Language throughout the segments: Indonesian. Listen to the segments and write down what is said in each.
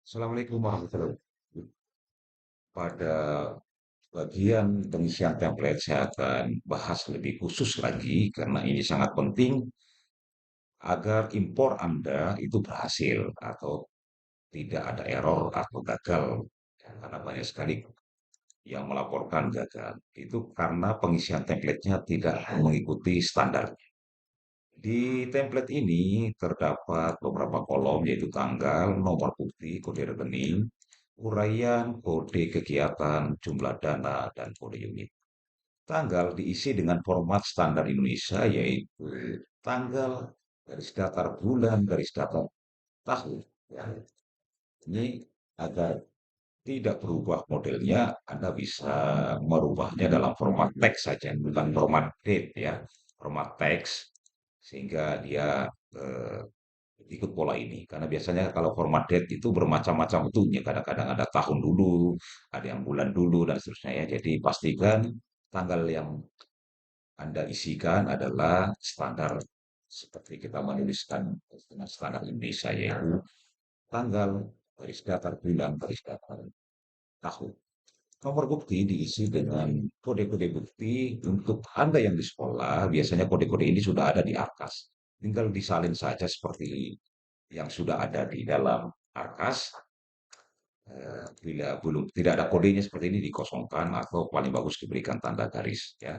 Assalamualaikum warahmatullahi wabarakatuh. Pada bagian pengisian template saya akan bahas lebih khusus lagi karena ini sangat penting agar impor Anda itu berhasil atau tidak ada error atau gagal. Ya, karena banyak sekali yang melaporkan gagal. Itu karena pengisian template-nya tidak mengikuti standar. Di template ini terdapat beberapa kolom yaitu tanggal, nomor bukti, kode rekening, uraian, kode kegiatan, jumlah dana, dan kode unit. Tanggal diisi dengan format standar Indonesia yaitu tanggal, garis datar bulan, garis datar tahun. Ya. Ini agar tidak berubah modelnya, Anda bisa merubahnya dalam format teks saja, bukan format date ya, format teks sehingga dia eh, ikut pola ini. Karena biasanya kalau format date itu bermacam-macam bentuknya. Kadang-kadang ada tahun dulu, ada yang bulan dulu, dan seterusnya ya. Jadi pastikan tanggal yang Anda isikan adalah standar seperti kita menuliskan dengan standar Indonesia, yaitu tanggal, garis datar bulan, garis datar tahun. Nomor bukti diisi dengan kode-kode bukti untuk Anda yang di sekolah. Biasanya kode-kode ini sudah ada di Arkas. Tinggal disalin saja seperti yang sudah ada di dalam Arkas. Bila belum tidak ada kodenya seperti ini dikosongkan atau paling bagus diberikan tanda garis ya.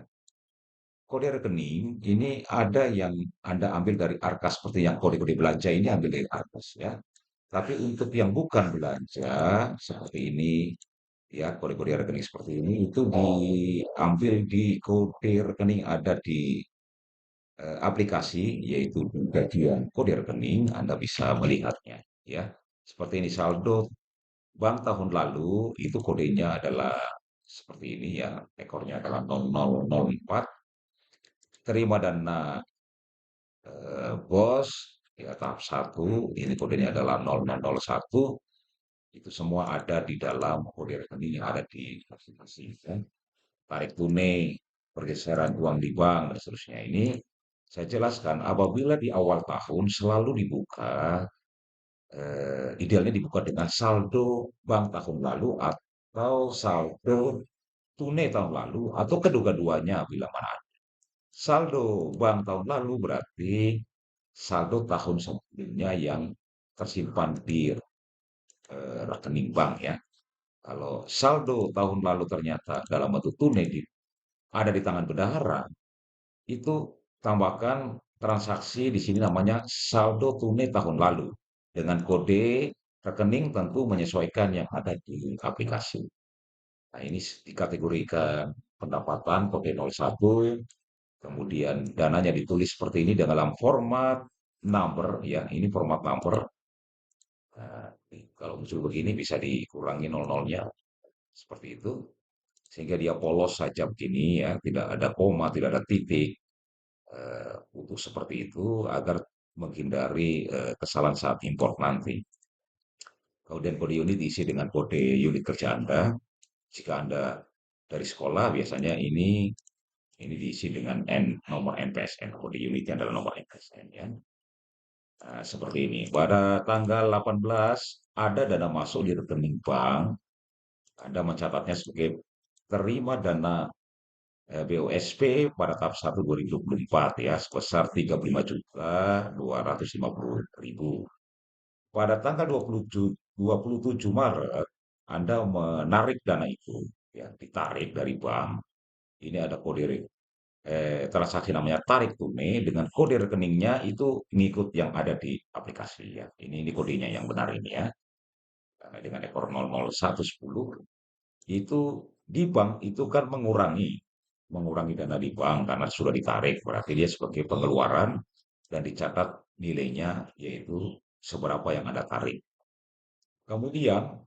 Kode rekening ini ada yang Anda ambil dari Arkas seperti yang kode-kode belanja ini ambil dari Arkas ya. Tapi untuk yang bukan belanja seperti ini ya, kode-kode rekening seperti ini itu diambil di kode rekening ada di aplikasi yaitu di bagian kode rekening Anda bisa melihatnya ya. Seperti ini saldo bank tahun lalu itu kodenya adalah seperti ini ya, ekornya adalah 0004, terima dana bos ya tahap 1, ini kodenya adalah 0001, itu semua ada di dalam kode rekening yang ada di aplikasi ya. Tarik tunai, pergeseran uang di bank dan seterusnya. Ini saya jelaskan apabila di awal tahun selalu dibuka, idealnya dibuka dengan saldo bank tahun lalu atau saldo tunai tahun lalu atau kedua-duanya bila mana ada. Saldo bank tahun lalu berarti saldo tahun sebelumnya yang tersimpan di rekening bank ya. Kalau saldo tahun lalu ternyata dalam bentuk tunai ada di tangan bendahara, itu tambahkan transaksi di sini namanya saldo tunai tahun lalu dengan kode rekening tentu menyesuaikan yang ada di aplikasi. Nah, ini dikategorikan pendapatan kode 01, kemudian dananya ditulis seperti ini dalam format number ya, ini format number. Nah, kalau muncul begini bisa dikurangi nol-nolnya seperti itu sehingga dia polos saja begini ya, tidak ada koma, tidak ada titik. Untuk seperti itu agar menghindari kesalahan saat import nanti. Kemudian kode unit diisi dengan kode unit kerja Anda. Jika Anda dari sekolah biasanya ini diisi dengan nomor NPSN, kode unitnya adalah nomor NPSN ya. Nah, seperti ini. Pada tanggal 18 ada dana masuk di rekening bank. Anda mencatatnya sebagai terima dana BOSP pada tahap 1 2024 ya sebesar 35.250.000. Pada tanggal 27 Maret Anda menarik dana itu ya ditarik dari bank. Ini ada kode transaksi namanya tarik tunai dengan kode rekeningnya itu ngikut yang ada di aplikasi ya. Ini kodenya yang benar ini ya. Karena dengan ekor 00110 itu di bank itu kan mengurangi dana di bank karena sudah ditarik, berarti dia sebagai pengeluaran dan dicatat nilainya yaitu seberapa yang Anda tarik. Kemudian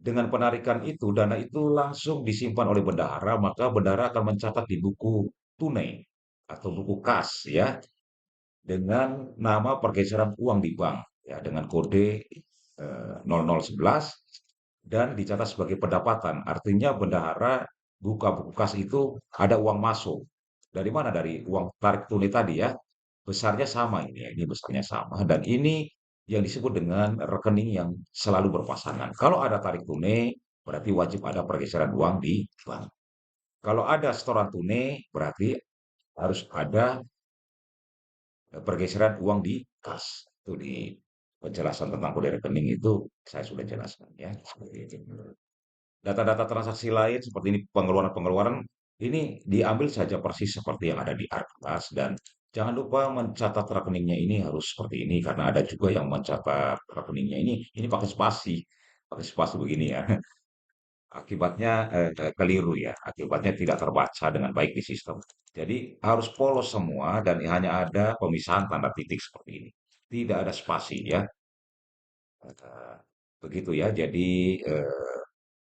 dengan penarikan itu, dana itu langsung disimpan oleh bendahara, maka bendahara akan mencatat di buku tunai atau buku kas ya dengan nama pergeseran uang di bank ya dengan kode 0011 dan dicatat sebagai pendapatan. Artinya bendahara buka buku kas itu ada uang masuk. Dari mana? Dari uang tarik tunai tadi ya. Besarnya sama ini ya, ini besarnya sama dan ini yang disebut dengan rekening yang selalu berpasangan. Kalau ada tarik tunai, berarti wajib ada pergeseran uang di bank. Kalau ada setoran tunai, berarti harus ada pergeseran uang di kas. Itu di penjelasan tentang kode rekening itu saya sudah jelaskan ya. Seperti itu. Data-data transaksi lain seperti ini pengeluaran-pengeluaran ini diambil saja persis seperti yang ada di Arkas dan jangan lupa mencatat rekeningnya ini harus seperti ini karena ada juga yang mencatat rekeningnya ini pakai spasi begini ya. Akibatnya keliru ya, akibatnya tidak terbaca dengan baik di sistem. Jadi harus polos semua dan hanya ada pemisahan tanda titik seperti ini. Tidak ada spasi ya. Eh, Begitu ya. Jadi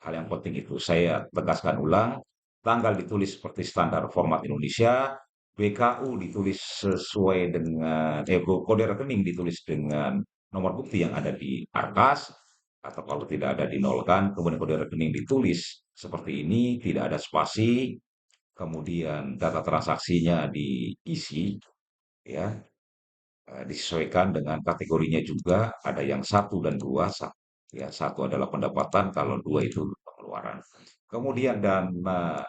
hal yang penting itu saya tegaskan ulang, tanggal ditulis seperti standar format Indonesia, BKU ditulis sesuai dengan kode rekening ditulis dengan nomor bukti yang ada di Arkas, atau kalau tidak ada dinolkan, kemudian kode rekening ditulis seperti ini, tidak ada spasi, kemudian data transaksinya diisi, ya, disesuaikan dengan kategorinya juga, ada yang satu dan dua, ya satu adalah pendapatan, kalau dua itu pengeluaran. Kemudian dana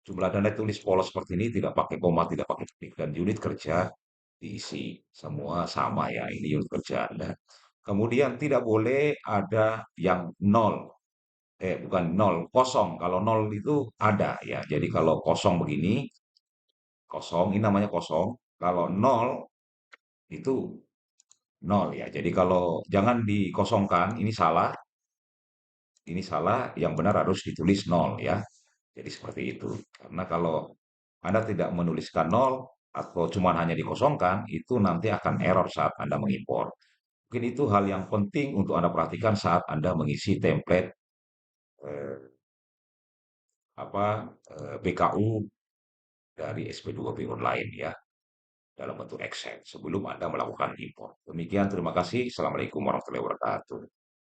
jumlah dana tulis polos seperti ini tidak pakai koma, tidak pakai titik dan unit kerja diisi semua sama ya, ini unit kerja Anda. Kemudian tidak boleh ada yang nol, bukan nol, kosong. Kalau nol itu ada ya. Jadi kalau kosong begini, kosong, ini namanya kosong. Kalau nol itu nol ya. Jadi kalau jangan dikosongkan, ini salah, yang benar harus ditulis nol ya. Jadi seperti itu. Karena kalau Anda tidak menuliskan nol atau cuma hanya dikosongkan, itu nanti akan error saat Anda mengimpor. Mungkin itu hal yang penting untuk Anda perhatikan saat Anda mengisi template eh, BKU dari SP2B online ya dalam bentuk Excel sebelum Anda melakukan impor. Demikian, terima kasih. Assalamualaikum warahmatullahi wabarakatuh.